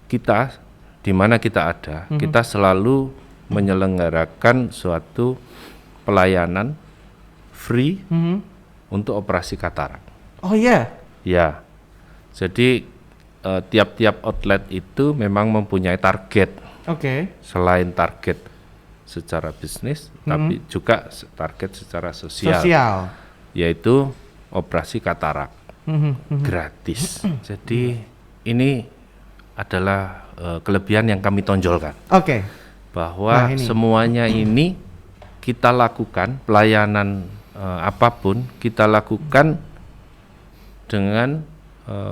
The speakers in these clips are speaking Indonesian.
kita di mana kita ada, kita selalu menyelenggarakan suatu pelayanan free untuk operasi katarak. Oh iya? Ya, jadi tiap-tiap outlet itu memang mempunyai target. Oke. Selain target secara bisnis, tapi juga target secara sosial. Yaitu operasi katarak gratis. Jadi ini adalah kelebihan yang kami tonjolkan. Oke. Bahwa semuanya ini kita lakukan, pelayanan apapun kita lakukan dengan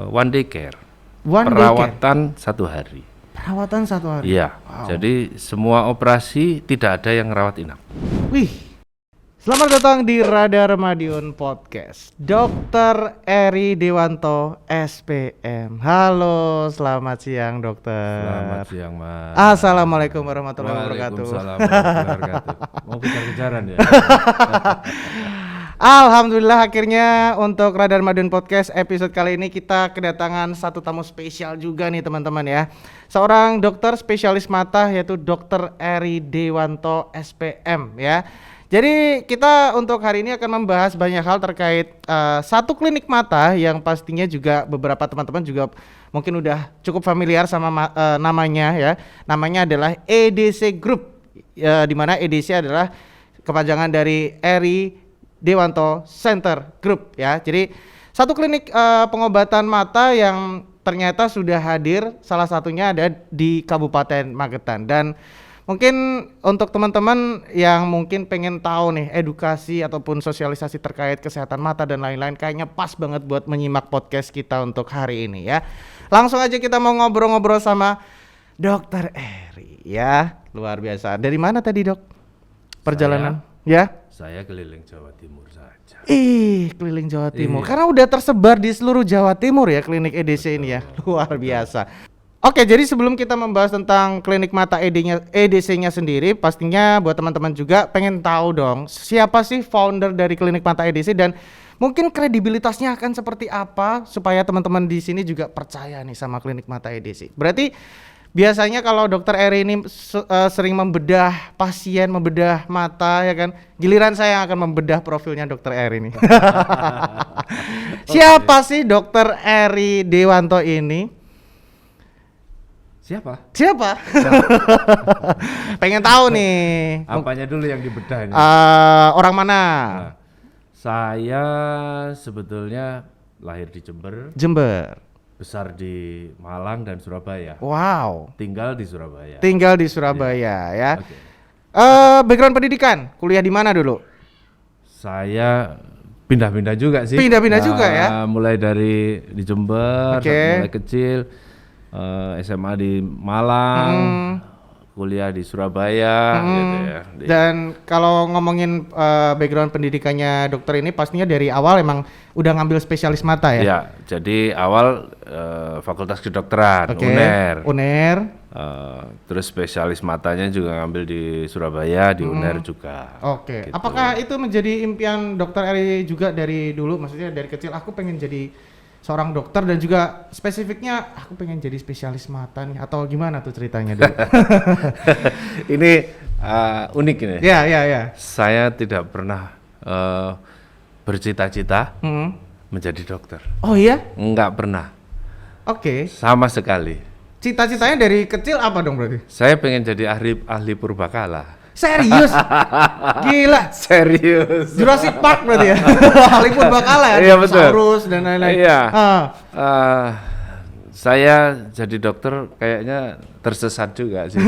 one day care, perawatan 1 hari. Perawatan 1 hari? Iya, jadi semua operasi tidak ada yang rawat inap. Wih. Selamat datang di Radar Madiun Podcast. Dr. Eri Dewanto, SPM. Halo, selamat siang dokter. Selamat siang Mas. Assalamualaikum warahmatullahi wabarakatuh. Waalaikumsalam warahmatullahi wabarakatuh. Mau kejar-kejaran ya? Alhamdulillah akhirnya untuk Radar Madiun Podcast episode kali ini kita kedatangan satu tamu spesial juga nih teman-teman ya. Seorang dokter spesialis mata yaitu Dr. Eri Dewanto, SPM ya. Jadi kita untuk hari ini akan membahas banyak hal terkait satu klinik mata yang pastinya juga beberapa teman-teman juga mungkin udah cukup familiar sama namanya ya. Namanya adalah EDC Group, di mana EDC adalah kepanjangan dari Eri Dewanto Center Group ya. Jadi satu klinik pengobatan mata yang ternyata sudah hadir, salah satunya ada di Kabupaten Magetan. Dan mungkin untuk teman-teman yang mungkin pengen tahu nih edukasi ataupun sosialisasi terkait kesehatan mata dan lain-lain, kayaknya pas banget buat menyimak podcast kita untuk hari ini ya. Langsung aja kita mau ngobrol-ngobrol sama Dr. Eri ya. Luar biasa. Dari mana tadi dok? Perjalanan? Saya keliling Jawa Timur saja. Keliling Jawa Timur. Karena udah tersebar di seluruh Jawa Timur ya klinik EDC ini ya. Luar biasa. Oke, jadi sebelum kita membahas tentang klinik mata EDC-nya sendiri, pastinya buat teman-teman juga pengen tahu dong, siapa sih founder dari klinik mata EDC dan mungkin kredibilitasnya akan seperti apa supaya teman-teman di sini juga percaya nih sama klinik mata EDC. Berarti biasanya kalau dokter Eri ini sering membedah pasien, membedah mata ya kan, giliran saya yang akan membedah profilnya dokter Eri nih. Siapa sih dokter Eri Dewanto ini? Siapa? Pengen tahu nih. Apanya dulu yang dibedah ini? Orang mana? Nah, saya sebetulnya lahir di Jember. Besar di Malang dan Surabaya. Wow. Tinggal di Surabaya Ya. Okay. Background pendidikan, kuliah di mana dulu? Saya pindah-pindah juga sih. Juga ya. Mulai dari di Jember, mulai kecil. SMA di Malang, kuliah di Surabaya gitu ya. Dan kalau ngomongin background pendidikannya dokter ini pastinya dari awal emang udah ngambil spesialis mata ya? Iya, jadi awal Fakultas Kedokteran, UNER. Terus spesialis matanya juga ngambil di Surabaya, di UNER juga. Oke. Gitu. Apakah itu menjadi impian dokter Eri juga dari dulu? Maksudnya dari kecil aku pengen jadi seorang dokter dan juga spesifiknya aku pengen jadi spesialis mata nih, atau gimana tuh ceritanya dulu? Ini unik ini. Ya. Saya tidak pernah bercita-cita menjadi dokter. Oh iya? Enggak pernah. Oke. Sama sekali. Cita-citanya dari kecil apa dong berarti? Saya pengen jadi ahli purbakala. Serius? Gila. Serius. Jurassic Park berarti ya. Ahli purbakala ya. Iya betul. Dinosaurus dan lain-lain. Iya. Saya jadi dokter kayaknya tersesat juga sih.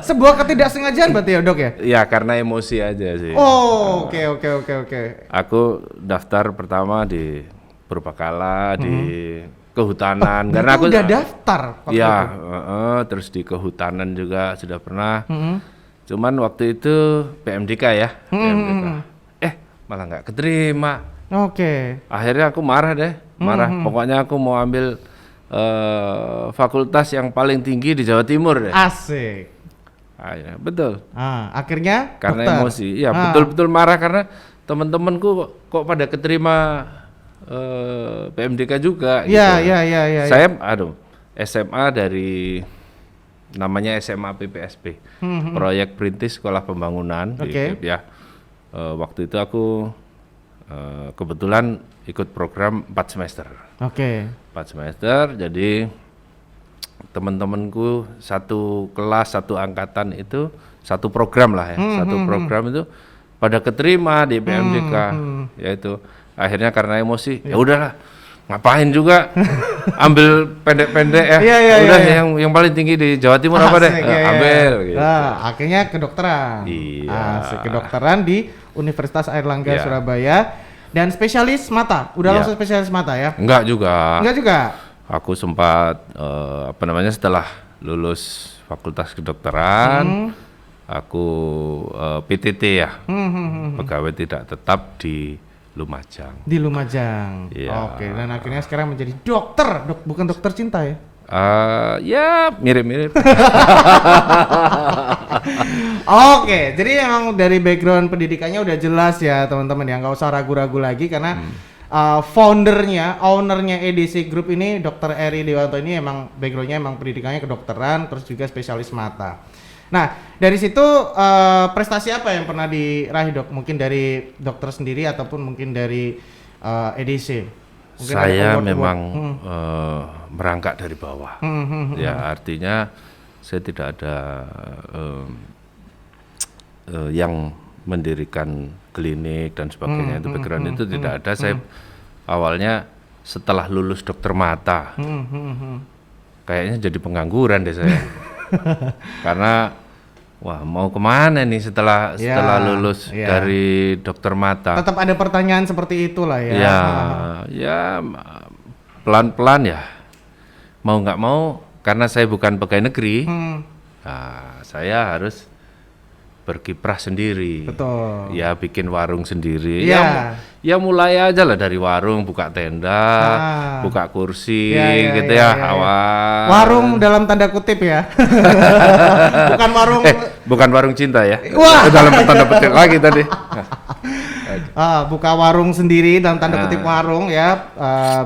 Sebuah ketidaksengajaan berarti ya dok ya? Iya, karena emosi aja sih. Oh, oke. Aku daftar pertama di purbakala, di kehutanan. Karena aku udah daftar. Iya, terus di kehutanan juga sudah pernah. Cuman waktu itu PMDK ya. Malah nggak keterima. Oke. Akhirnya aku marah deh. Pokoknya aku mau ambil fakultas yang paling tinggi di Jawa Timur deh. Asik. Ya, betul. Akhirnya karena dokter. Emosi. Iya, betul-betul marah karena teman-temanku kok pada keterima PMDK juga. Iya. Saya SMA dari namanya SMA PPSP, Proyek Perintis Sekolah Pembangunan. Ya. Waktu itu aku kebetulan ikut program 4 semester. 4 semester, jadi teman-temanku satu kelas, satu angkatan itu satu program lah ya, satu program itu pada keterima di PMDK, yaitu akhirnya karena emosi, ya udahlah, ngapain juga ambil pendek-pendek ya, udah yang paling tinggi di Jawa Timur apa deh, ambil. Gitu. Nah, akhirnya kedokteran, kedokteran di Universitas Airlangga Surabaya dan spesialis mata, udah langsung spesialis mata ya? Enggak juga. Aku sempat setelah lulus Fakultas Kedokteran, aku PTT ya, pegawai tidak tetap di Lumajang. Di Lumajang. Ya. Oke, dan akhirnya sekarang menjadi dokter, bukan dokter cinta ya? Ya mirip-mirip. Oke, jadi emang dari background pendidikannya udah jelas ya teman-teman ya, nggak usah ragu-ragu lagi karena ownernya EDC Group ini Dr. Eri Dewanto ini emang backgroundnya emang pendidikannya kedokteran, terus juga spesialis mata. Nah, dari situ prestasi apa yang pernah diraih dok? Mungkin dari dokter sendiri ataupun mungkin dari EDC? Mungkin saya memang merangkak dari bawah. Ya, artinya saya tidak ada yang mendirikan klinik dan sebagainya. Itu background itu tidak ada. Saya awalnya setelah lulus dokter mata, kayaknya jadi pengangguran deh saya. Karena wah, mau kemana nih setelah lulus dari dokter mata? Tetap ada pertanyaan seperti itulah ya. Ya pelan-pelan ya. Mau nggak mau, karena saya bukan pegawai negeri, saya harus berkiprah sendiri. Betul. Ya bikin warung sendiri. Ya mulai aja lah dari warung, buka tenda, buka kursi, awal. Warung dalam tanda kutip ya. Bukan warung. Bukan warung cinta ya. Wah. Dalam tanda kutip lagi tadi. Buka warung sendiri dalam tanda kutip warung ya,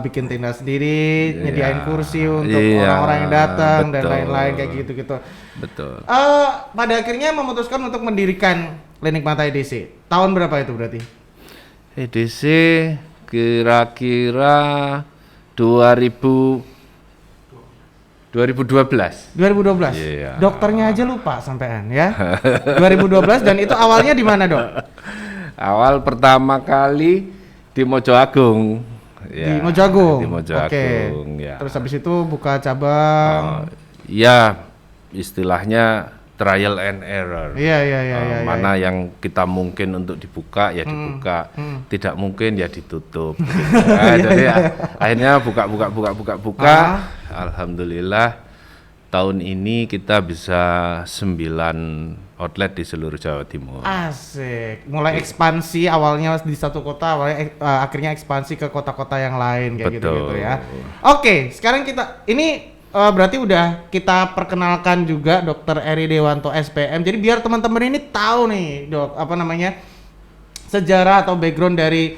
bikin tenda sendiri, nyediain kursi untuk orang-orang yang datang dan lain-lain kayak gitu-gitu. Betul. Pada akhirnya memutuskan untuk mendirikan klinik mata EDC. Tahun berapa itu berarti? EDC kira-kira 2012. 2012. Yeah. Dokternya aja lupa sampean ya. 2012 dan itu awalnya di mana, Dok? Awal pertama kali di Mojo Agung. Di Mojo Agung. Di Mojo Agung, ya. Terus habis itu buka cabang. Ya, istilahnya trial and error. Iya. Mana yang kita mungkin untuk dibuka ya dibuka, tidak mungkin ya ditutup. Jadi akhirnya buka. Alhamdulillah tahun ini kita bisa 9 outlet di seluruh Jawa Timur. Asik. Mulai ekspansi awalnya di satu kota, akhirnya ekspansi ke kota-kota yang lain kayak gitu ya. Oke, sekarang kita ini berarti udah kita perkenalkan juga Dr. Eri Dewanto SPM. Jadi biar teman-teman ini tahu nih, Dok, sejarah atau background dari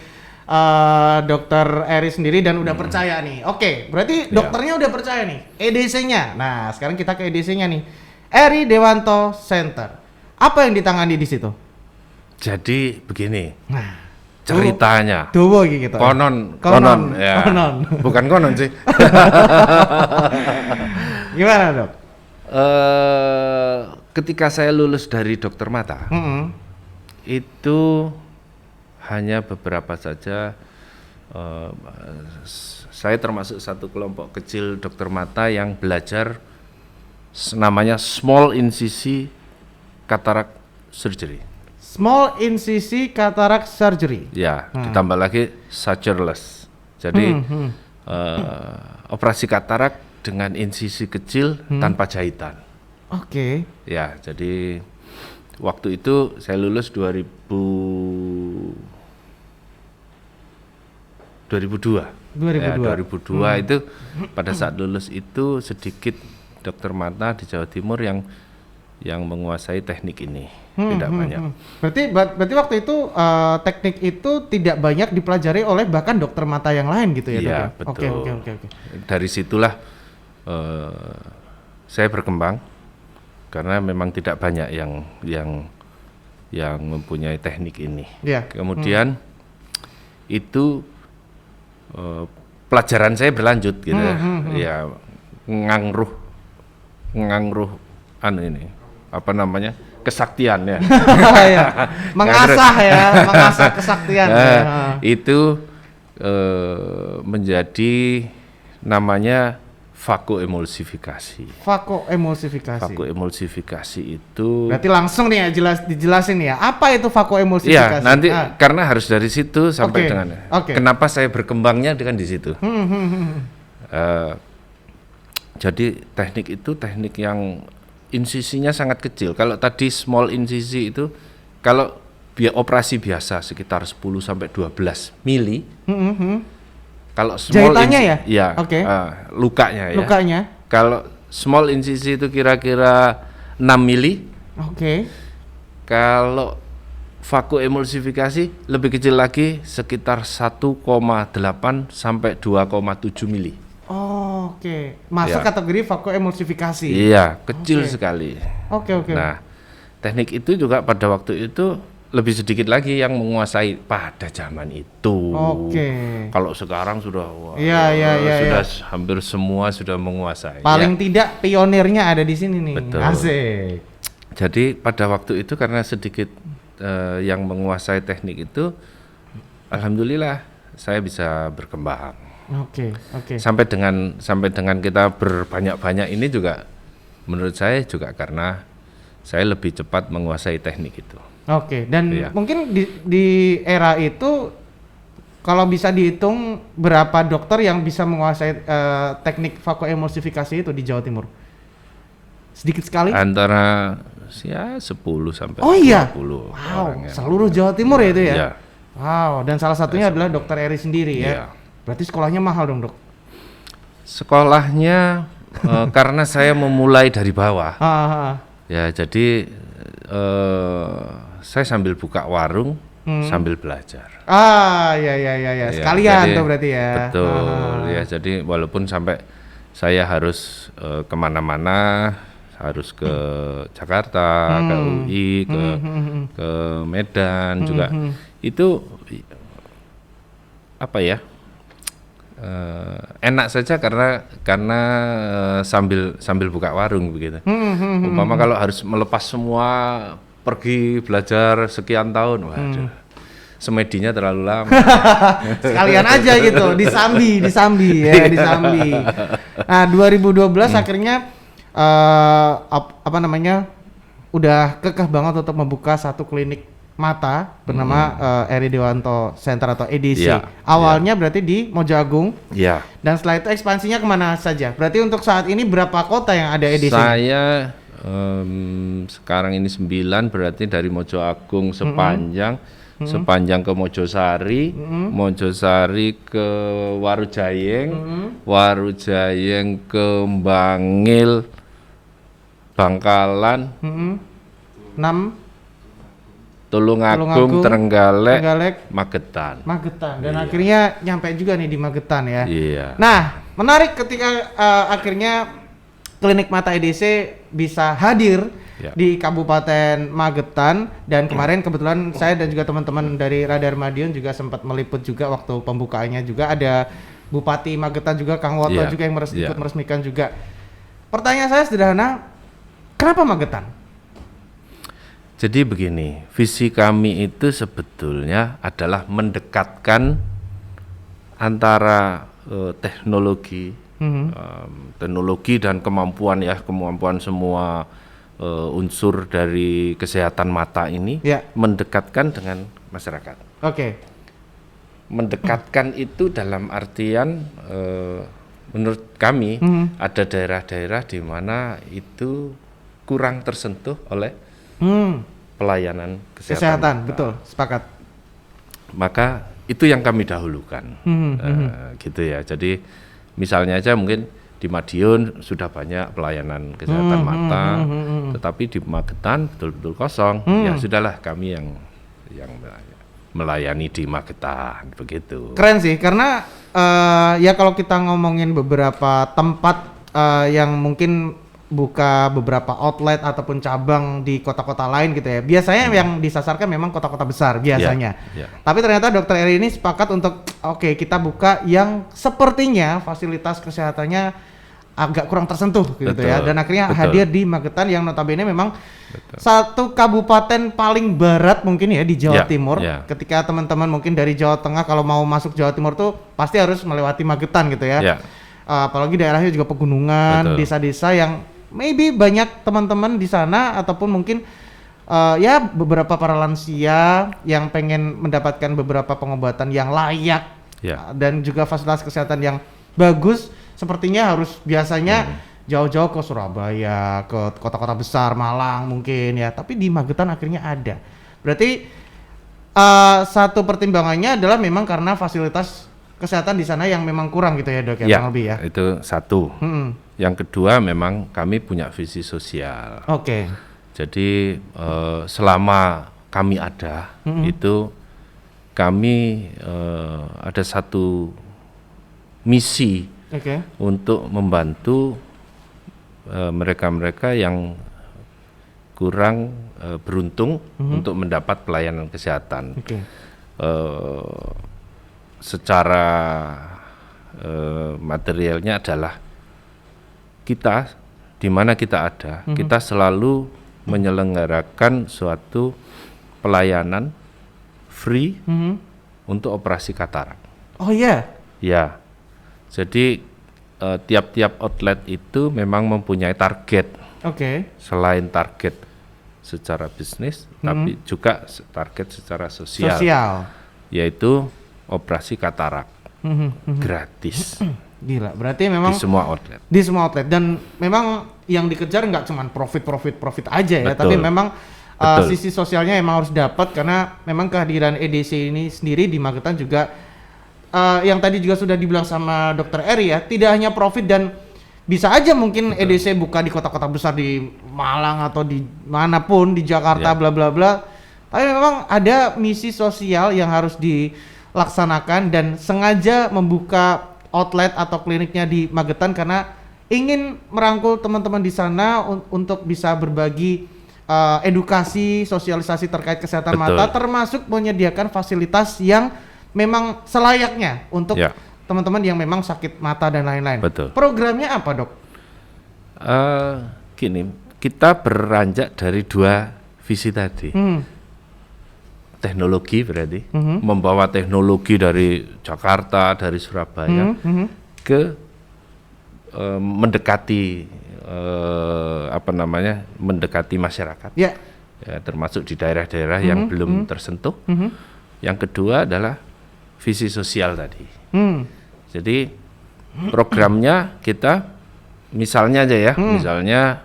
Dr. Eri sendiri dan udah percaya nih. Oke, berarti dokternya udah percaya nih, EDC-nya. Nah, sekarang kita ke EDC-nya nih. Eri Dewanto Center. Apa yang ditangani di situ? Jadi begini. Nah, ceritanya. Duwo gitu. Konon. Ya. Konon. Bukan konon sih. Gimana, Dok? Ketika saya lulus dari dokter mata, itu hanya beberapa saja. Saya termasuk satu kelompok kecil dokter mata yang belajar namanya small incisi cataract surgery. Small incisi cataract surgery. Ya, ditambah lagi sutureless. Jadi operasi katarak dengan insisi kecil tanpa jahitan. Oke. Ya, jadi waktu itu saya lulus 2002. 2002 itu pada saat lulus itu sedikit dokter mata di Jawa Timur yang menguasai teknik ini, tidak banyak. Berarti waktu itu teknik itu tidak banyak dipelajari oleh bahkan dokter mata yang lain gitu ya, Dok? Iya, betul. Oke. Dari situlah saya berkembang karena memang tidak banyak yang mempunyai teknik ini. Ya. Kemudian itu pelajaran saya berlanjut gitu ya, ngangruh ini apa namanya, kesaktian ya. Ya. Mengasah kesaktian. Itu menjadi namanya vakoemulsifikasi. Vakoemulsifikasi itu berarti langsung nih ya dijelasin ya, apa itu vakoemulsifikasi? Iya, nanti karena harus dari situ sampai dengan kenapa saya berkembangnya dengan di situ. Jadi teknik itu teknik yang insisinya sangat kecil. Kalau tadi small insisi itu kalau operasi biasa sekitar 10 sampai 12 mili. Kalau small jahitannya ya? Lukanya ya. Lukanya. Kalau small insisi itu kira-kira 6 mili. Kalau vakoemulsifikasi lebih kecil lagi sekitar 1,8 sampai 2,7 mili. Masuk kategori vakoemulsifikasi. Iya, kecil sekali. Oke. Nah, teknik itu juga pada waktu itu lebih sedikit lagi yang menguasai pada zaman itu. Kalau sekarang sudah sudah hampir semua sudah menguasai. Paling tidak pionirnya ada di sini nih. Betul. Asik. Jadi pada waktu itu karena sedikit yang menguasai teknik itu, alhamdulillah saya bisa berkembang. Sampai dengan kita berbanyak-banyak ini juga menurut saya juga karena saya lebih cepat menguasai teknik itu. Dan mungkin di era itu kalau bisa dihitung berapa dokter yang bisa menguasai teknik vakoemulsifikasi itu di Jawa Timur? Sedikit sekali? Antara 10 sampai 20 orang. Seluruh Jawa Timur ya itu ya? Dan salah satunya adalah Dokter Eri sendiri ya? Berarti sekolahnya mahal dong, Dok? Sekolahnya karena saya memulai dari bawah. Ya, jadi saya sambil buka warung sambil belajar. Ya. Sekalian tuh berarti ya. Betul. Ya, jadi walaupun sampai saya harus kemana-mana, harus ke Jakarta, ke UI, ke Medan juga, itu apa ya? Enak saja karena sambil buka warung begitu. Umpama kalau harus melepas semua pergi belajar sekian tahun, waduh, semedinya terlalu lama. Sekalian aja gitu, disambi. Nah, 2012 akhirnya udah kekeh banget untuk membuka satu klinik mata bernama Eri Dewanto Center atau EDC. Awalnya berarti di Mojo Agung. Dan setelah itu ekspansinya kemana saja? Berarti untuk saat ini berapa kota yang ada EDC? Saya sekarang ini 9, berarti dari Mojo Agung sepanjang ke Mojosari, Mojosari ke Warujayeng, Warujayeng ke Bangil, Bangkalan, 6 Tulungagung, Trenggalek, Magetan. Dan akhirnya nyampe juga nih di Magetan ya. Nah, menarik ketika akhirnya klinik mata EDC bisa hadir di Kabupaten Magetan, dan kemarin kebetulan saya dan juga teman-teman dari Radar Madiun juga sempat meliput juga waktu pembukaannya, juga ada Bupati Magetan juga Kang Woto juga yang ikut meresmikan juga. Pertanyaan saya sederhana, kenapa Magetan? Jadi begini, visi kami itu sebetulnya adalah mendekatkan antara teknologi dan kemampuan semua unsur dari kesehatan mata ini, mendekatkan dengan masyarakat. Mendekatkan itu dalam artian menurut kami ada daerah-daerah di mana itu kurang tersentuh oleh pelayanan kesehatan. Betul, sepakat. Maka itu yang kami dahulukan, gitu ya. Jadi misalnya aja mungkin di Madiun sudah banyak pelayanan kesehatan mata, tetapi di Magetan betul-betul kosong. Ya sudahlah, kami yang melayani di Magetan, begitu. Keren sih, karena ya kalau kita ngomongin beberapa tempat yang mungkin buka beberapa outlet ataupun cabang di kota-kota lain gitu ya. Biasanya yang disasarkan memang kota-kota besar biasanya. Tapi ternyata Dokter Eri ini sepakat untuk oke, kita buka yang sepertinya fasilitas kesehatannya agak kurang tersentuh gitu ya. Dan akhirnya hadir di Magetan yang notabene memang satu kabupaten paling barat mungkin ya di Jawa Timur. Ketika teman-teman mungkin dari Jawa Tengah kalau mau masuk Jawa Timur tuh pasti harus melewati Magetan gitu ya. Apalagi daerahnya juga pegunungan, desa-desa yang maybe banyak teman-teman di sana ataupun mungkin ya beberapa para lansia yang pengen mendapatkan beberapa pengobatan yang layak dan juga fasilitas kesehatan yang bagus, sepertinya harus biasanya jauh-jauh ke Surabaya, ke kota-kota besar, Malang mungkin ya, tapi di Magetan akhirnya ada. Berarti satu pertimbangannya adalah memang karena fasilitas kesehatan di sana yang memang kurang gitu ya, Dok, ya, lebih ya. Itu satu. Yang kedua memang kami punya visi sosial. Jadi selama kami ada itu kami ada satu misi untuk membantu mereka-mereka yang kurang beruntung untuk mendapat pelayanan kesehatan. Secara materialnya adalah kita di mana kita ada, kita selalu menyelenggarakan suatu pelayanan free untuk operasi katarak. Ya, jadi tiap-tiap outlet itu memang mempunyai target. Selain target secara bisnis, tapi juga target secara sosial. Yaitu operasi katarak gratis. Gila, berarti memang di semua outlet. Di semua outlet, dan memang yang dikejar nggak cuma profit aja ya, tapi memang sisi sosialnya emang harus dapat, karena memang kehadiran EDC ini sendiri di Magetan juga yang tadi juga sudah dibilang sama Dokter Eri ya, tidak hanya profit, dan bisa aja mungkin EDC buka di kota-kota besar di Malang atau di manapun di Jakarta bla bla bla, tapi memang ada misi sosial yang harus dilaksanakan dan sengaja membuka outlet atau kliniknya di Magetan karena ingin merangkul teman-teman di sana untuk bisa berbagi edukasi, sosialisasi terkait kesehatan mata, termasuk menyediakan fasilitas yang memang selayaknya untuk teman-teman yang memang sakit mata dan lain-lain. Programnya apa, Dok? Gini, kita beranjak dari dua visi tadi. Teknologi berarti membawa teknologi dari Jakarta, dari Surabaya ke mendekati mendekati masyarakat, ya, termasuk di daerah-daerah yang belum tersentuh. Yang kedua adalah visi sosial tadi. Jadi programnya kita misalnya aja ya, misalnya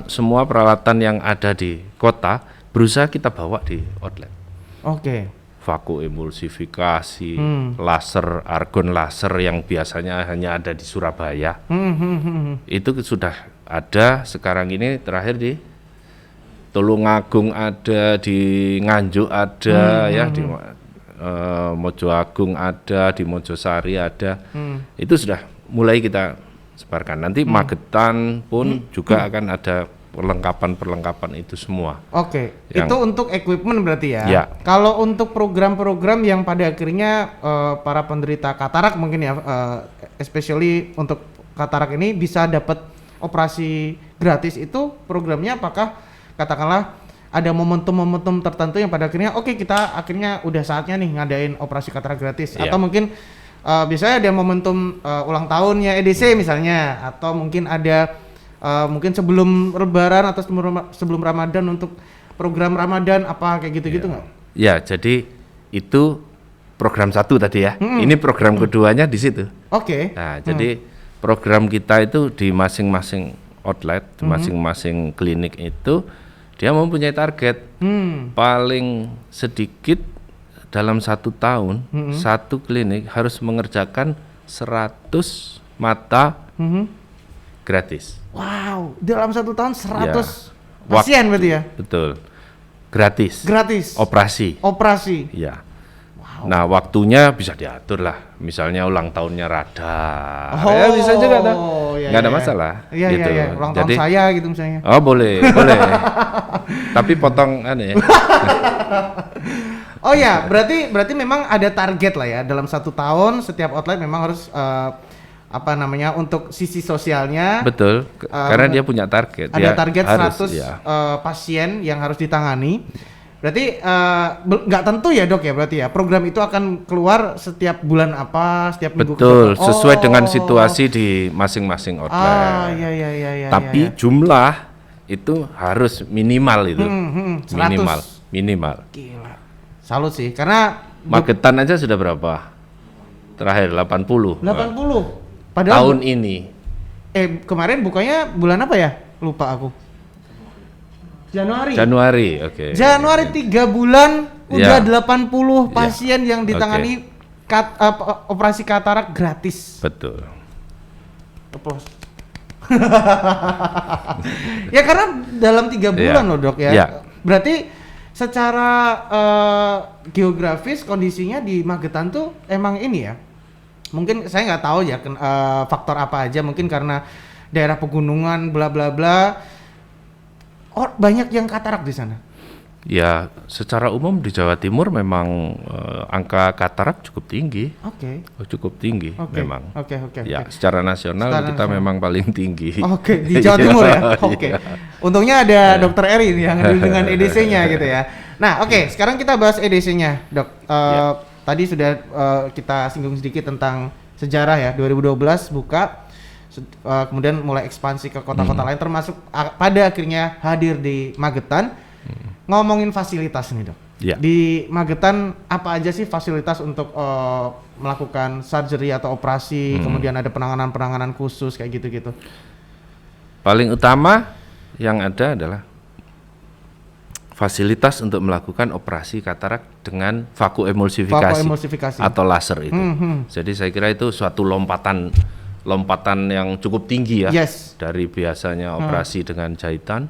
semua peralatan yang ada di kota berusaha kita bawa di outlet. Vaku emulsifikasi, laser, argon laser yang biasanya hanya ada di Surabaya, itu sudah ada sekarang ini. Terakhir di Tulungagung ada, di Nganjuk ada, ya di Mojo Agung ada, di Mojosari ada. Itu sudah mulai kita sebarkan. Nanti Magetan pun juga akan ada perlengkapan itu semua. Itu untuk equipment berarti ya. Kalau untuk program-program yang pada akhirnya para penderita katarak mungkin ya, especially untuk katarak ini bisa dapat operasi gratis, itu programnya apakah katakanlah ada momentum-momentum tertentu yang pada akhirnya kita akhirnya udah saatnya nih ngadain operasi katarak gratis, atau mungkin biasanya ada momentum ulang tahunnya EDC misalnya, atau mungkin ada mungkin sebelum Lebaran atau sebelum Ramadan untuk program Ramadan apa kayak gitu-gitu nggak? Ya, jadi itu program satu tadi ya. Ini program keduanya di situ. Nah, jadi program kita itu di masing-masing outlet, di masing-masing klinik itu dia mempunyai target. Paling sedikit dalam 1 tahun, satu klinik harus mengerjakan 100 mata gratis. Wow, dalam 1 tahun 100 pasien berarti ya? Betul. Gratis. Operasi. Ya. Wow, Nah, waktunya bisa diatur lah. Misalnya ulang tahunnya radar. Ya bisa juga tuh. Nggak ada masalah. Iya, gitu. iya. Ulang tahun saya gitu misalnya. Oh, boleh. Tapi potong aneh. Oh ya, berarti memang ada target lah ya. Dalam 1 tahun setiap outlet memang harus untuk sisi sosialnya. Betul. Karena dia punya target. Ada target harus, 100 pasien yang harus ditangani. Berarti nggak tentu ya dok ya, berarti ya program itu akan keluar setiap bulan apa, setiap minggu. Betul, sesuai dengan situasi di masing-masing outlet. Iya. Tapi jumlah itu harus minimal itu. 100. Minimal. Gila. Salut sih, karena Magetan aja sudah berapa? Terakhir 80. 80. Padahal tahun ini. Kemarin bukanya bulan apa ya? Lupa aku. Januari, oke. Januari 3 bulan udah 80 pasien yang ditangani operasi katarak gratis. Betul. Applause. Ya karena dalam 3 bulan loh dok ya. Berarti secara geografis kondisinya di Magetan tuh emang ini ya. Mungkin saya nggak tahu ya faktor apa aja, mungkin karena daerah pegunungan bla bla bla. Oh, banyak yang katarak di sana. Ya, secara umum di Jawa Timur memang angka katarak cukup tinggi. Oke. Cukup tinggi memang. Oke. Ya, secara nasional kita memang paling tinggi. Oke, di Jawa Timur ya. Oke. Untungnya ada Dokter Eri yang dengan EDC-nya gitu ya. Nah, oke, sekarang kita bahas EDC-nya, Dok. Tadi sudah kita singgung sedikit tentang sejarah ya. 2012 buka. Kemudian mulai ekspansi ke kota-kota lain, termasuk pada akhirnya hadir di Magetan. Ngomongin fasilitas nih dok, di Magetan apa aja sih fasilitas untuk melakukan surgery atau operasi, kemudian ada penanganan khusus kayak gitu-gitu? Paling utama yang ada adalah fasilitas untuk melakukan operasi katarak dengan vakuemulsifikasi atau laser itu. Jadi saya kira itu suatu lompatan yang cukup tinggi ya, dari biasanya operasi dengan jahitan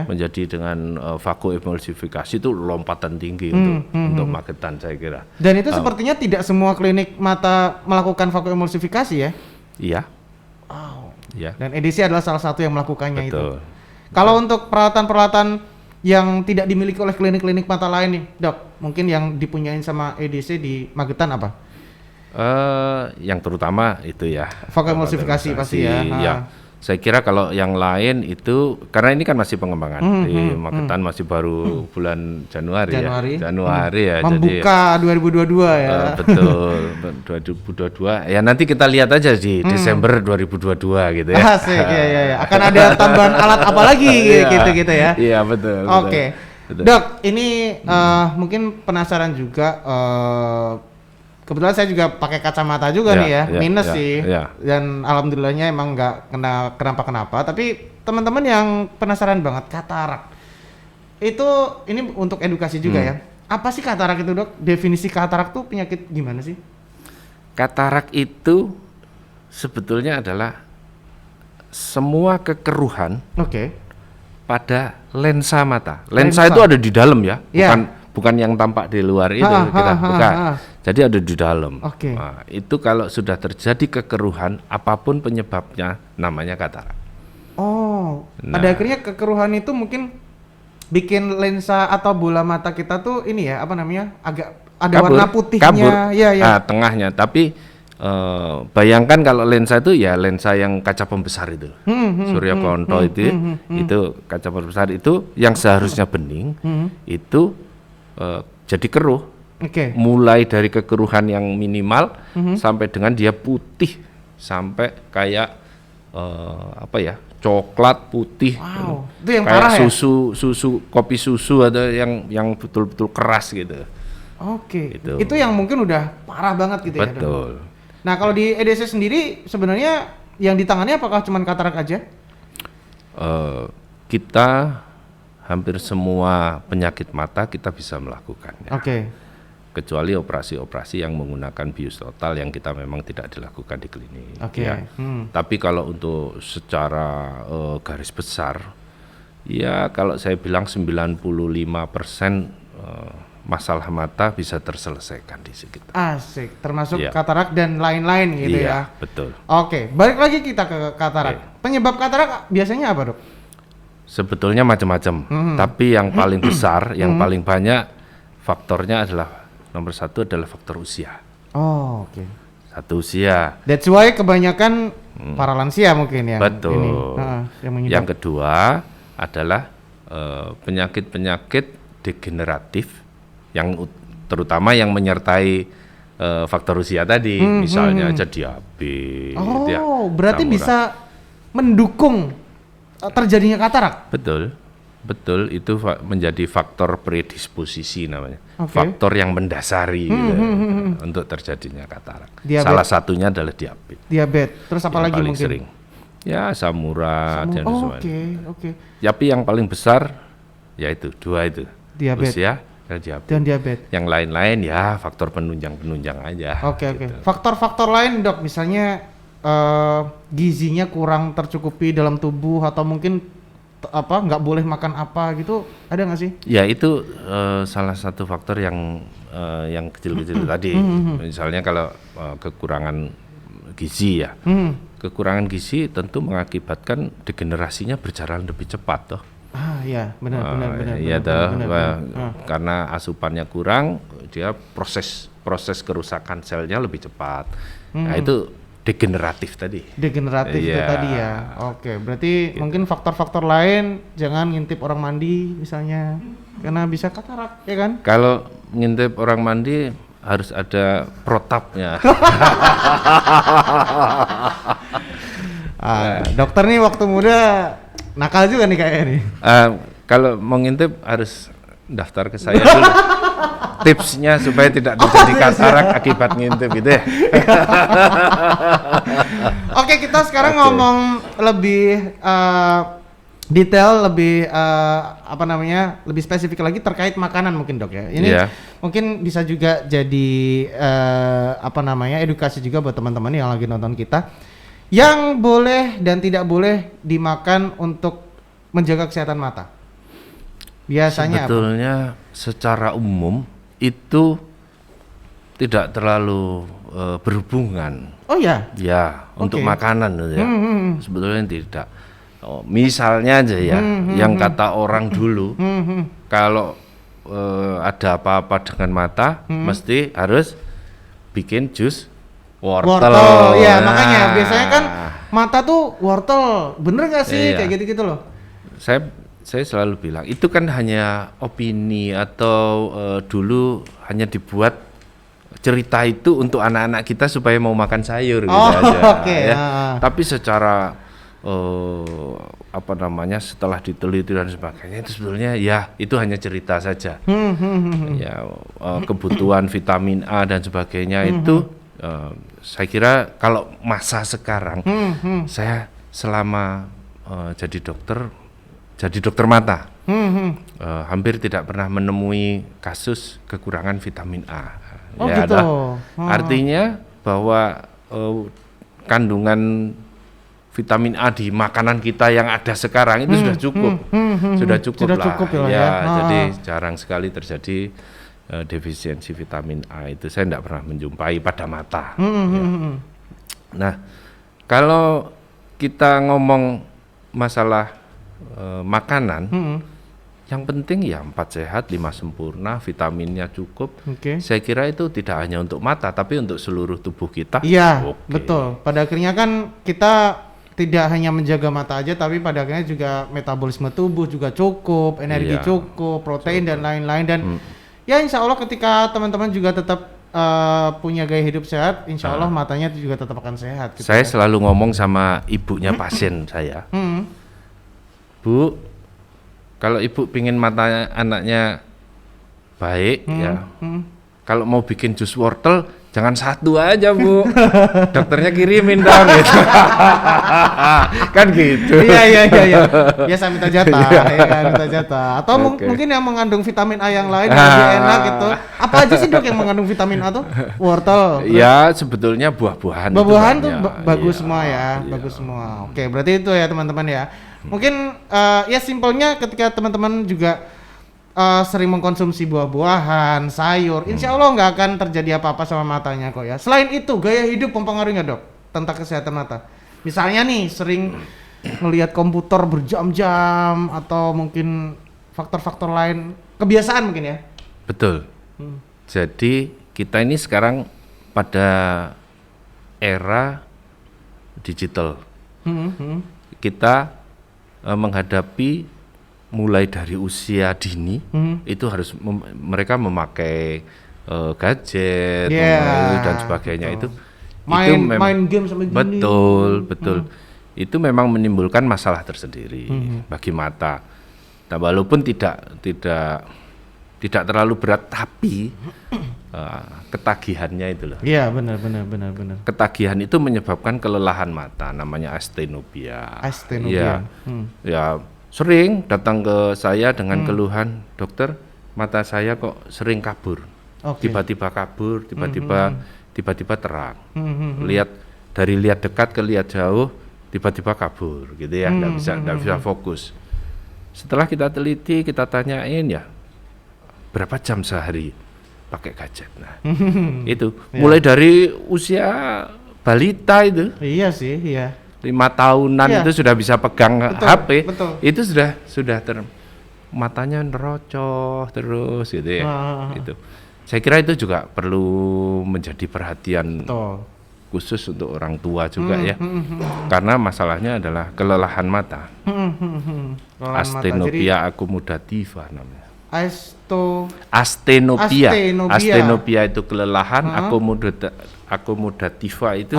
menjadi dengan vakuemulsifikasi, itu lompatan tinggi untuk Magetan saya kira. Dan itu sepertinya tidak semua klinik mata melakukan vakuemulsifikasi ya? Iya. Wow. Ya. Dan EDC adalah salah satu yang melakukannya. Betul. itu. Kalau untuk peralatan-peralatan yang tidak dimiliki oleh klinik-klinik mata lain nih, dok, mungkin yang dipunyain sama EDC di Magetan apa? Yang terutama itu ya vakuemulsifikasi pasti ya. Ya, saya kira kalau yang lain itu karena ini kan masih pengembangan di Magetan masih baru bulan Januari ya. Membuka jadi, 2022 ya. Betul 2022 ya, nanti kita lihat aja di Desember 2022 gitu ya. Asik ya. Akan ada tambahan alat apa lagi gitu ya. Iya betul. Oke. Dok, ini mungkin penasaran juga. Kebetulan saya juga pakai kacamata juga nih ya, minus sih. Dan alhamdulillahnya emang nggak kena kenapa-kenapa. Tapi teman-teman yang penasaran banget katarak, itu ini untuk edukasi juga ya. Apa sih katarak itu dok? Definisi katarak tuh penyakit gimana sih? Katarak itu sebetulnya adalah semua kekeruhan pada lensa mata. Lensa itu ada di dalam ya, bukan yang tampak di luar itu kita buka. Jadi ada di dalam. Nah, itu kalau sudah terjadi kekeruhan apapun penyebabnya namanya katarak. Pada akhirnya kekeruhan itu mungkin bikin lensa atau bola mata kita tuh ini ya, apa namanya? Agak ada warna putihnya. Kabur. Tengahnya. Tapi bayangkan kalau lensa itu ya lensa yang kaca pembesar itu. Surya Konto itu kaca pembesar itu yang seharusnya bening itu jadi keruh. Mulai dari kekeruhan yang minimal sampai dengan dia putih sampai kayak coklat putih. Wow. Itu yang kayak parah susu kopi susu atau yang betul-betul keras gitu. Gitu. Itu yang mungkin udah parah banget gitu. Betul. Ya. Nah, kalau di EDC sendiri sebenarnya yang ditangani apakah cuma katarak aja? Kita hampir semua penyakit mata kita bisa melakukannya. Kecuali operasi-operasi yang menggunakan bius total yang kita memang tidak dilakukan di klinik. Tapi kalau untuk secara garis besar, ya kalau saya bilang 95% masalah mata bisa terselesaikan di sekitar. Asik, termasuk Iya. katarak dan lain-lain gitu ya. Iya, betul. Oke, balik lagi kita ke katarak. Penyebab katarak biasanya apa, Dok? Sebetulnya macam-macam, tapi yang paling besar, yang paling banyak faktornya adalah nomor satu adalah faktor usia. Oh, oke. Satu usia. That's why kebanyakan para lansia mungkin yang Betul. ini. Yang menyebab. Yang kedua adalah penyakit-penyakit degeneratif yang terutama yang menyertai faktor usia tadi, misalnya aja diabetes. Oh, ya, berarti samurai. bisa mendukung terjadinya katarak. Betul itu menjadi faktor predisposisi namanya. Oke. Faktor yang mendasari gitu, untuk terjadinya katarak. Diabetes. Salah satunya adalah Diabetes. Terus apa yang lagi paling mungkin? sering. Ya, samurat dan sebagainya. Oke. Tapi yang paling besar yaitu dua itu. Diabetes. Usia dan diabetes. Dan diabetes. Yang lain-lain ya faktor penunjang aja. Oke. gitu. Faktor-faktor lain, Dok, misalnya gizinya kurang tercukupi dalam tubuh atau mungkin nggak boleh makan apa gitu, ada nggak sih? Ya itu salah satu faktor yang kecil-kecil tadi. Misalnya kalau kekurangan gizi ya. Kekurangan gizi tentu mengakibatkan degenerasinya berjalan lebih cepat toh. Iya, benar. Iya toh, karena asupannya kurang, dia proses kerusakan selnya lebih cepat. Nah itu degeneratif tadi. Degeneratif itu Iya. tadi ya. Oke, berarti mungkin faktor-faktor lain, jangan ngintip orang mandi misalnya, karena bisa katarak, ya kan? Kalau ngintip orang mandi harus ada protapnya. Dokter nih waktu muda nakal juga nih kayaknya nih. Kalau mau ngintip harus daftar ke saya dulu. Tipsnya supaya tidak terjadi katarak akibat ngintip gitu ya. Oke, kita sekarang ngomong lebih detail, lebih lebih spesifik lagi terkait makanan mungkin, Dok ya. Ini Iya. mungkin bisa juga jadi edukasi juga buat teman-teman yang lagi nonton kita. Yang boleh dan tidak boleh dimakan untuk menjaga kesehatan mata. Biasanya Sebetulnya secara umum itu tidak terlalu berhubungan. Oh ya. Ya, untuk Oke. makanan gitu ya. Sebetulnya tidak. Misalnya aja ya, yang kata orang dulu, kalau ada apa-apa dengan mata, mesti harus bikin jus wortel. Ya, Nah, makanya biasanya kan mata tuh wortel. Bener gak sih? Iya. Kayak gitu-gitu loh. Saya selalu bilang itu kan hanya opini atau dulu hanya dibuat cerita itu untuk anak-anak kita supaya mau makan sayur gitu aja. Oke. Ya. Tapi secara setelah diteliti dan sebagainya itu sebetulnya ya itu hanya cerita saja. Ya kebutuhan vitamin A dan sebagainya itu saya kira kalau masa sekarang saya selama jadi dokter mata hampir tidak pernah menemui kasus kekurangan vitamin A. Oh gitu. Artinya bahwa kandungan vitamin A di makanan kita yang ada sekarang itu sudah cukup, sudah cukup lah. ya. Jadi jarang sekali terjadi defisiensi vitamin A itu saya tidak pernah menjumpai pada mata. Ya. Nah, kalau kita ngomong masalah makanan, yang penting ya 4 sehat, 5 sempurna, vitaminnya cukup. Oke. Saya kira itu tidak hanya untuk mata, tapi untuk seluruh tubuh kita. Iya, Oke. betul. Pada akhirnya kan kita tidak hanya menjaga mata aja, tapi pada akhirnya juga metabolisme tubuh juga cukup, energi Iya. cukup, protein dan lain-lain. Dan ya insya Allah ketika teman-teman juga tetap punya gaya hidup sehat, insya Allah matanya juga tetap akan sehat. Gitu Saya ya. selalu ngomong sama ibunya pasien saya, Bu, kalau ibu pingin mata anaknya baik ya, kalau mau bikin jus wortel jangan satu aja Bu, dokternya kirimin dong gitu. Kan gitu. Iya. Biasa minta jatah, ya kan, minta jatah. Atau mungkin yang mengandung vitamin A yang lain yang lebih enak gitu. Apa aja sih, Dok, yang mengandung vitamin A tuh? Wortel. Ya sebetulnya buah-buahan. Buah-buahan itu tuh banyak. bagus Iya, semua ya, iya. bagus semua. Oke, berarti itu ya teman-teman ya. Mungkin ya simpelnya ketika teman-teman juga sering mengkonsumsi buah-buahan, sayur, insya Allah nggak akan terjadi apa-apa sama matanya kok ya. Selain itu, gaya hidup mempengaruhi nggak dok tentang kesehatan mata? Misalnya nih sering ngelihat komputer berjam-jam atau mungkin faktor-faktor lain, kebiasaan mungkin ya? Betul. Jadi kita ini sekarang pada era digital. Kita menghadapi mulai dari usia dini itu harus mereka memakai gadget dan sebagainya. Betul. Itu main game sama gini. Betul. Itu memang menimbulkan masalah tersendiri bagi mata. Nah, walaupun tidak terlalu berat, tapi ketagihannya itu loh. Iya, benar. Ketagihan itu menyebabkan kelelahan mata, namanya astenopia. Ya, sering datang ke saya dengan keluhan, dokter, mata saya kok sering kabur. Tiba-tiba kabur, tiba-tiba terang. Lihat dekat ke lihat jauh, tiba-tiba kabur gitu ya, nggak bisa fokus. Setelah kita teliti, kita tanyain ya, berapa jam sehari pakai gadget. Nah, itu mulai dari usia balita itu. Iya sih, iya. 5 tahunan itu sudah bisa pegang HP. Betul. Itu sudah matanya nerocoh terus gitu ya. Itu. Saya kira itu juga perlu menjadi perhatian khusus untuk orang tua juga ya. Karena masalahnya adalah kelelahan mata. Astenopia akomodativa namanya. Astenopia itu kelelahan, akomodativa itu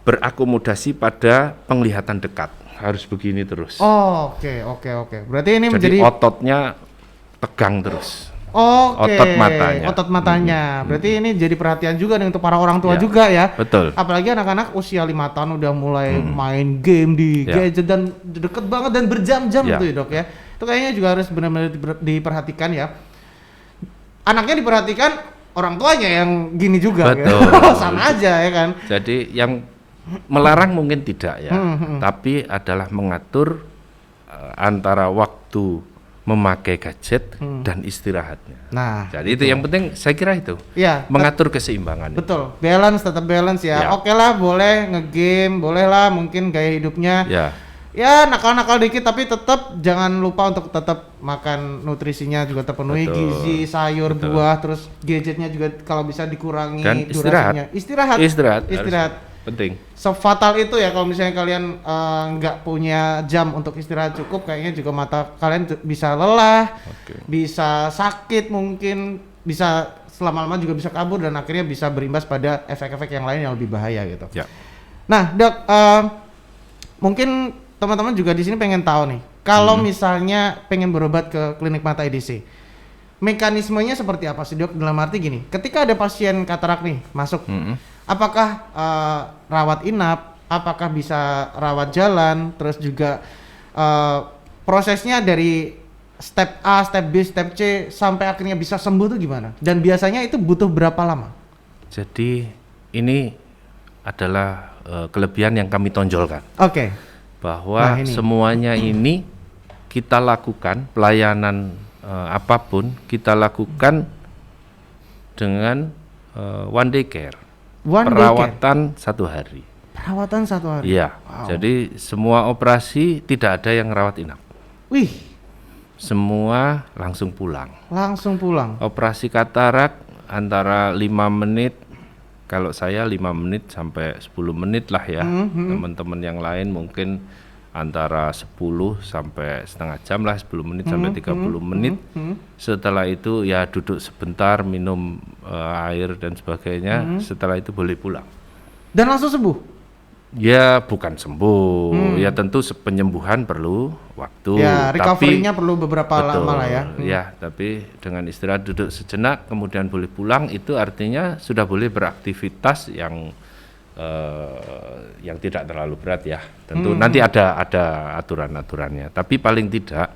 berakomodasi pada penglihatan dekat, harus begini terus. Oke. Berarti ini jadi menjadi ototnya tegang terus. Otot matanya. Berarti ini jadi perhatian juga nih untuk para orang tua juga ya. Betul. Apalagi anak-anak usia 5 tahun udah mulai main game di gadget dan deket banget dan berjam-jam tuh ya dok ya. Itu kayaknya juga harus benar-benar diperhatikan ya. Anaknya diperhatikan, orang tuanya yang gini juga. Betul. Sama aja ya kan. Jadi yang melarang mungkin tidak ya, tapi adalah mengatur antara waktu memakai gadget dan istirahatnya. Nah, jadi itu yang penting, saya kira itu. Ya, mengatur keseimbangan. Betul. Tetap balance ya. Oke lah, boleh ngegame, boleh lah mungkin gaya hidupnya. Ya nakal-nakal dikit, tapi tetap jangan lupa untuk tetap makan nutrisinya juga terpenuhi, gizi, sayur, buah, terus gadgetnya juga kalau bisa dikurangi dan durasinya. Istirahat. Penting. Sefatal itu ya kalau misalnya kalian nggak punya jam untuk istirahat cukup, kayaknya juga mata kalian bisa lelah, bisa sakit mungkin, bisa selama-lama juga bisa kabur dan akhirnya bisa berimbas pada efek-efek yang lain yang lebih bahaya gitu. Nah dok, mungkin teman-teman juga di sini pengen tahu nih, kalau misalnya pengen berobat ke klinik mata EDC, mekanismenya seperti apa sih dok? Dalam arti gini, ketika ada pasien katarak nih masuk, apakah rawat inap, apakah bisa rawat jalan, terus juga prosesnya dari step A, step B, step C sampai akhirnya bisa sembuh tuh gimana? Dan biasanya itu butuh berapa lama? Jadi ini adalah kelebihan yang kami tonjolkan. Bahwa semuanya ini kita lakukan, pelayanan apapun kita lakukan dengan one day care. Perawatan 1 hari. Perawatan 1 hari? Iya. Jadi semua operasi tidak ada yang rawat inap. Wih. Semua langsung pulang. Operasi katarak antara 5 menit, kalau saya 5 menit sampai 10 menit lah ya. Teman-teman yang lain mungkin antara 10 sampai setengah jam lah, 10 menit sampai 30 menit. Setelah itu ya duduk sebentar, minum air dan sebagainya. Setelah itu boleh pulang. Dan langsung sembuh? Ya bukan sembuh, ya tentu penyembuhan perlu waktu. Ya recovery-nya perlu beberapa lama lah ya. Ya, tapi dengan istirahat duduk sejenak kemudian boleh pulang, itu artinya sudah boleh beraktivitas yang tidak terlalu berat ya. Tentu nanti ada aturan-aturannya. Tapi paling tidak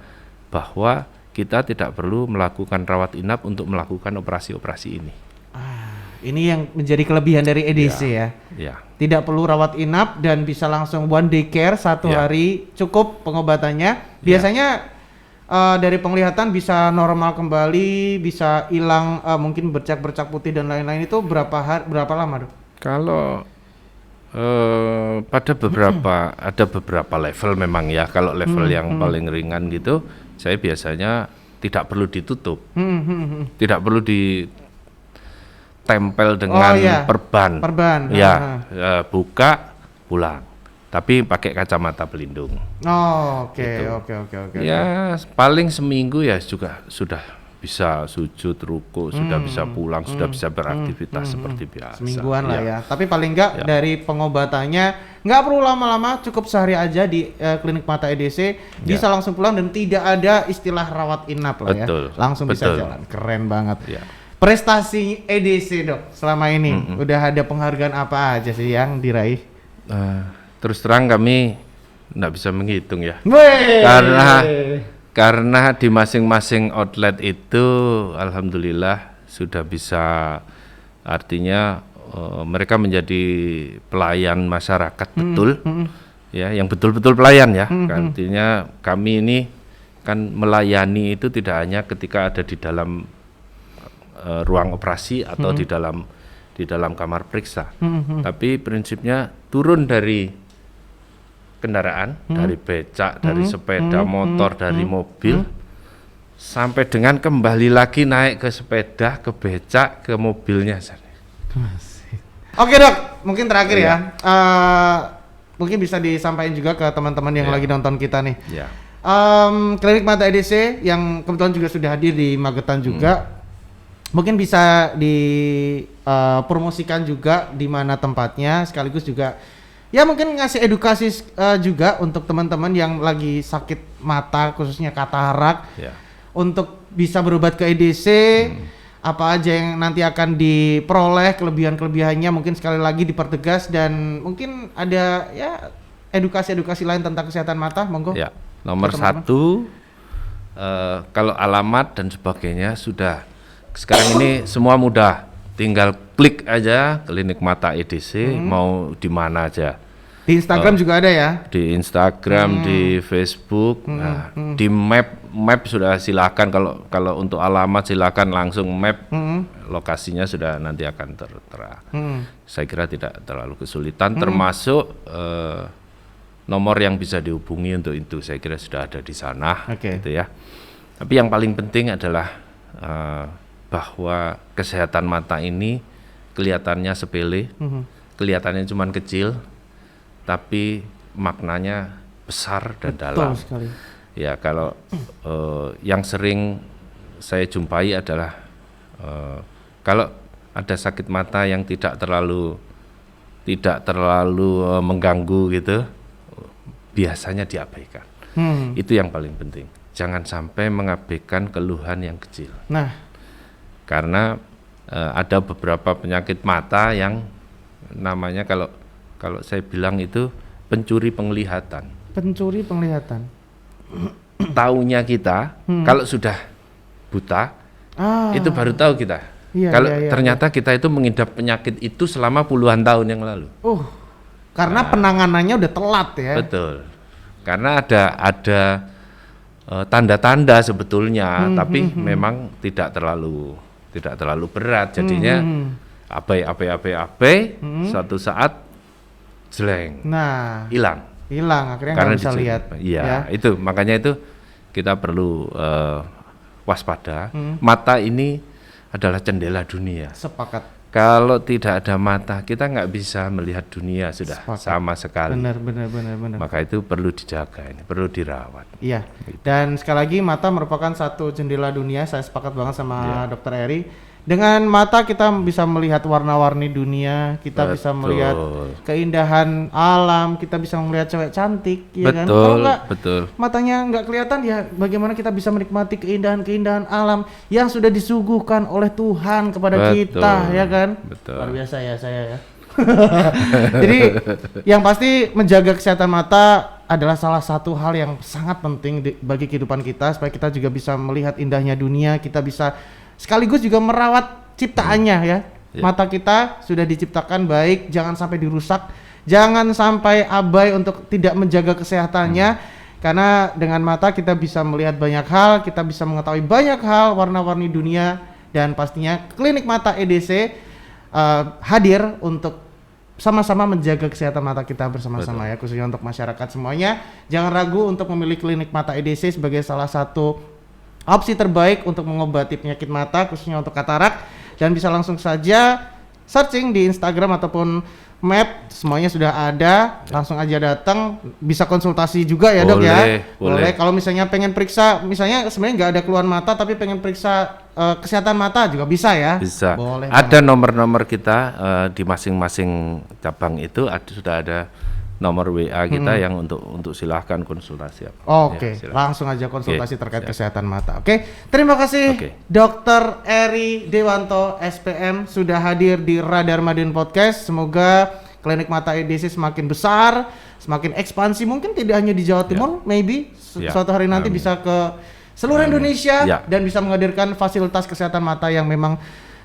bahwa kita tidak perlu melakukan rawat inap untuk melakukan operasi-operasi ini. Ini yang menjadi kelebihan dari EDC ya. Tidak perlu rawat inap dan bisa langsung one day care 1 hari cukup pengobatannya. Biasanya dari penglihatan bisa normal kembali, bisa hilang mungkin bercak-bercak putih dan lain-lain, itu berapa lama, Dok? Kalau pada ada beberapa level memang ya. Kalau level yang paling ringan gitu, saya biasanya tidak perlu ditutup, tidak perlu ditempel dengan perban. Ya, buka, pulang. Tapi pakai kacamata pelindung. Oh, oke. Ya, paling seminggu ya juga sudah bisa sujud, ruku, sudah bisa pulang, sudah bisa beraktivitas seperti biasa. Semingguan lah ya. Tapi paling enggak dari pengobatannya nggak perlu lama-lama, cukup sehari aja di klinik mata EDC, bisa langsung pulang dan tidak ada istilah rawat inap lah ya. Langsung bisa jalan. Keren banget. Ya. Prestasi EDC, Dok, selama ini udah ada penghargaan apa aja sih yang diraih? Terus terang kami nggak bisa menghitung ya. Karena di masing-masing outlet itu alhamdulillah sudah bisa, artinya mereka menjadi pelayan masyarakat betul, ya, yang betul-betul pelayan ya. Artinya kami ini kan melayani itu tidak hanya ketika ada di dalam ruang operasi atau di dalam kamar periksa, tapi prinsipnya turun dari kendaraan, dari becak, dari sepeda motor, dari mobil, sampai dengan kembali lagi naik ke sepeda, ke becak, ke mobilnya. Oke, Dok, mungkin terakhir ya, mungkin bisa disampaikan juga ke teman-teman yang lagi nonton kita nih. Klinik Mata EDC yang kebetulan juga sudah hadir di Magetan juga, mungkin bisa dipromosikan juga di mana tempatnya, sekaligus juga ya mungkin ngasih edukasi juga untuk teman-teman yang lagi sakit mata, khususnya katarak, untuk bisa berobat ke EDC, apa aja yang nanti akan diperoleh, kelebihan-kelebihannya mungkin sekali lagi dipertegas, dan mungkin ada ya edukasi-edukasi lain tentang kesehatan mata, monggo. Ya, nomor satu, kalau alamat dan sebagainya sudah sekarang ini semua mudah. Tinggal klik aja klinik mata EDC, mau di mana aja. Di Instagram juga ada ya? Di Instagram, di Facebook, di map sudah silakan. Kalau untuk alamat silakan langsung map, lokasinya sudah nanti akan tertera. Saya kira tidak terlalu kesulitan, termasuk nomor yang bisa dihubungi untuk itu. Saya kira sudah ada di sana, gitu ya. Tapi yang paling penting adalah bahwa kesehatan mata ini kelihatannya sepele, kelihatannya cuma kecil, tapi maknanya besar dan dalam. Sekali. Ya, kalau yang sering saya jumpai adalah kalau ada sakit mata yang tidak terlalu mengganggu gitu, biasanya diabaikan. Itu yang paling penting. Jangan sampai mengabaikan keluhan yang kecil. Karena ada beberapa penyakit mata yang namanya kalau saya bilang itu pencuri penglihatan. Pencuri penglihatan. Taunya kita kalau sudah buta, itu baru tahu kita. Kalau ternyata kita itu mengidap penyakit itu selama puluhan tahun yang lalu. Karena penanganannya udah telat ya. Betul. Karena ada tanda-tanda sebetulnya, tapi memang tidak terlalu berat, jadinya abai, suatu saat jeleng, hilang akhirnya nggak bisa lihat. Ya, itu makanya itu kita perlu waspada. Mata ini adalah jendela dunia. Sepakat. Kalau tidak ada mata, kita nggak bisa melihat dunia sudah. Sepakat. Sama sekali. Benar. Maka itu perlu dijaga, ini perlu dirawat. Iya. Dan sekali lagi mata merupakan satu jendela dunia. Saya sepakat banget sama Dr. Eri. Dengan mata kita bisa melihat warna-warni dunia, kita bisa melihat keindahan alam, kita bisa melihat cewek cantik, ya kan? Kalau matanya nggak kelihatan, ya bagaimana kita bisa menikmati keindahan-keindahan alam yang sudah disuguhkan oleh Tuhan kepada kita, ya kan? Luar biasa ya saya ya. Jadi yang pasti menjaga kesehatan mata adalah salah satu hal yang sangat penting bagi kehidupan kita, supaya kita juga bisa melihat indahnya dunia, kita bisa sekaligus juga merawat ciptaannya ya. Mata kita sudah diciptakan baik, jangan sampai dirusak, jangan sampai abai untuk tidak menjaga kesehatannya. Karena dengan mata kita bisa melihat banyak hal, kita bisa mengetahui banyak hal, warna-warni dunia, dan pastinya Klinik Mata EDC hadir untuk sama-sama menjaga kesehatan mata kita bersama-sama ya, khususnya untuk masyarakat semuanya. Jangan ragu untuk memilih Klinik Mata EDC sebagai salah satu opsi terbaik untuk mengobati penyakit mata, khususnya untuk katarak. Dan bisa langsung saja searching di Instagram ataupun Map, semuanya sudah ada, langsung aja datang, bisa konsultasi juga ya dok ya. Boleh. Kalau misalnya pengen periksa, misalnya sebenarnya nggak ada keluhan mata tapi pengen periksa kesehatan mata juga bisa ya. Bisa. Boleh. Ada nomor-nomor kita di masing-masing cabang itu sudah ada nomor WA kita yang untuk silahkan konsultasi. Oke, Ya, langsung aja konsultasi terkait kesehatan mata. Oke, terima kasih Dr. Eri Dewanto SPM sudah hadir di Radar Madiun Podcast. Semoga Klinik Mata EDC semakin besar, semakin ekspansi. Mungkin tidak hanya di Jawa Timur, maybe suatu hari nanti bisa ke seluruh Indonesia dan bisa menghadirkan fasilitas kesehatan mata yang memang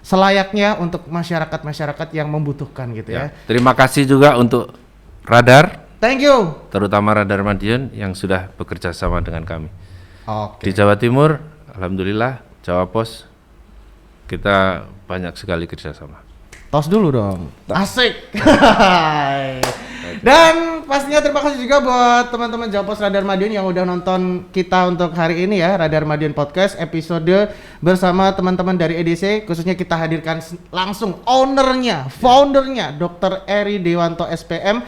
selayaknya untuk masyarakat-masyarakat yang membutuhkan gitu ya. Terima kasih juga untuk Radar, thank you. Terutama Radar Madiun yang sudah bekerja sama dengan kami. Oke. Di Jawa Timur, alhamdulillah, Jawa Pos, kita banyak sekali kerjasama. Tos dulu dong. Asik. Dan pastinya terima kasih juga buat teman-teman Jawa Pos Radar Madiun yang udah nonton kita untuk hari ini ya, Radar Madiun Podcast episode bersama teman-teman dari EDC. Khususnya kita hadirkan langsung ownernya, foundernya Dr. Eri Dewanto SPM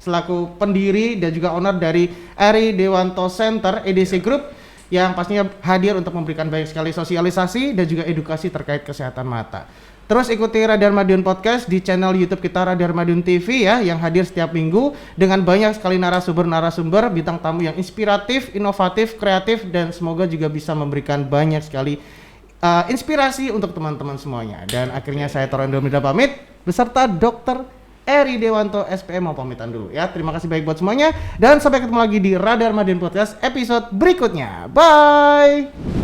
selaku pendiri dan juga owner dari Eri Dewanto Center EDC Group yang pastinya hadir untuk memberikan banyak sekali sosialisasi dan juga edukasi terkait kesehatan mata. Terus ikuti Radar Madiun Podcast di channel YouTube kita Radar Madiun TV ya, yang hadir setiap minggu dengan banyak sekali narasumber-narasumber, bintang tamu yang inspiratif, inovatif, kreatif, dan semoga juga bisa memberikan banyak sekali inspirasi untuk teman-teman semuanya. Dan akhirnya saya Toro Indomida pamit beserta Dr. Eri Dewanto SPM mau pamitan dulu ya. Terima kasih baik buat semuanya dan sampai ketemu lagi di Radar Madiun Podcast episode berikutnya. Bye.